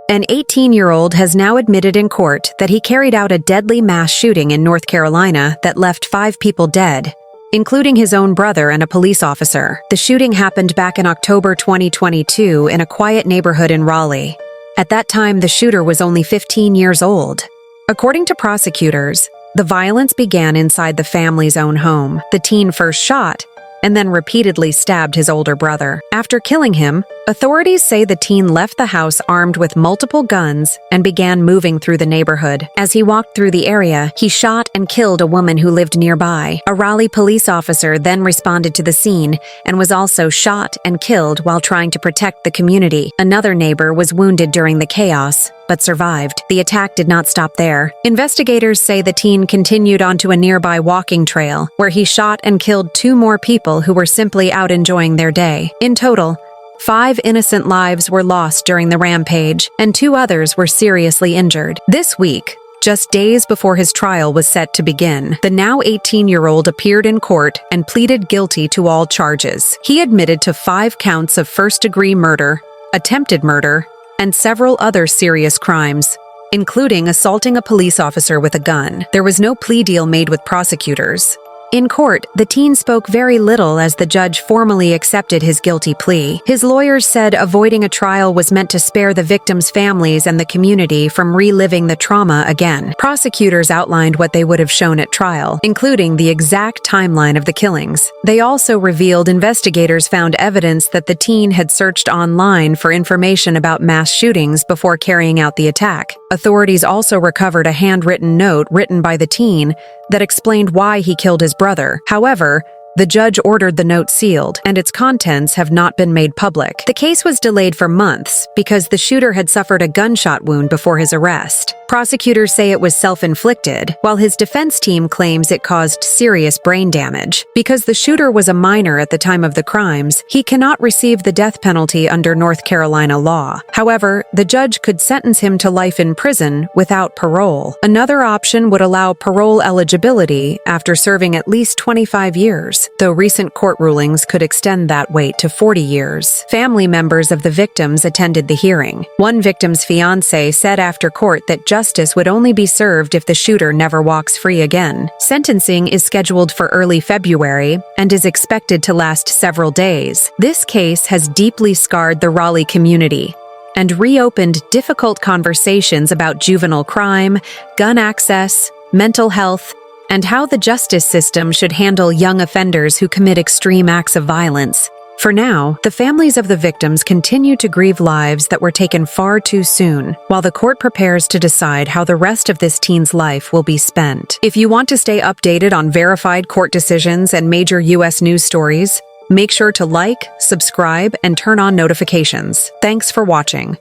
An 18-year-old has now admitted in court that he carried out a deadly mass shooting in North Carolina that left 5 people dead, including his own brother and a police officer. The shooting happened back in October 2022 in a quiet neighborhood in Raleigh. At that time, the shooter was only 15 years old. According to prosecutors, the violence began inside the family's own home. The teen first shot and then repeatedly stabbed his older brother. After killing him, authorities say the teen left the house armed with multiple guns and began moving through the neighborhood. As he walked through the area, he shot and killed a woman who lived nearby. A Raleigh police officer then responded to the scene and was also shot and killed while trying to protect the community. Another neighbor was wounded during the chaos, but survived. The attack did not stop there. Investigators say the teen continued onto a nearby walking trail, where he shot and killed 2 more people who were simply out enjoying their day. In total, 5 innocent lives were lost during the rampage, and 2 others were seriously injured. This week, just days before his trial was set to begin, the now 18-year-old appeared in court and pleaded guilty to all charges. He admitted to 5 counts of first-degree murder, attempted murder, and several other serious crimes, including assaulting a police officer with a gun. There was no plea deal made with prosecutors. In court, the teen spoke very little as the judge formally accepted his guilty plea. His lawyers said avoiding a trial was meant to spare the victims' families and the community from reliving the trauma again. Prosecutors outlined what they would have shown at trial, including the exact timeline of the killings. They also revealed investigators found evidence that the teen had searched online for information about mass shootings before carrying out the attack. Authorities also recovered a handwritten note written by the teen that explained why he killed his brother. However, the judge ordered the note sealed, and its contents have not been made public. The case was delayed for months because the shooter had suffered a gunshot wound before his arrest. Prosecutors say it was self-inflicted, while his defense team claims it caused serious brain damage. Because the shooter was a minor at the time of the crimes, he cannot receive the death penalty under North Carolina law. However, the judge could sentence him to life in prison without parole. Another option would allow parole eligibility after serving at least 25 years, though recent court rulings could extend that wait to 40 years. Family members of the victims attended the hearing. One victim's fiancé said after court that justice would only be served if the shooter never walks free again. Sentencing is scheduled for early February and is expected to last several days. This case has deeply scarred the Raleigh community and reopened difficult conversations about juvenile crime, gun access, mental health, and how the justice system should handle young offenders who commit extreme acts of violence. For now, the families of the victims continue to grieve lives that were taken far too soon, while the court prepares to decide how the rest of this teen's life will be spent. If you want to stay updated on verified court decisions and major U.S. news stories, make sure to like, subscribe, and turn on notifications. Thanks for watching.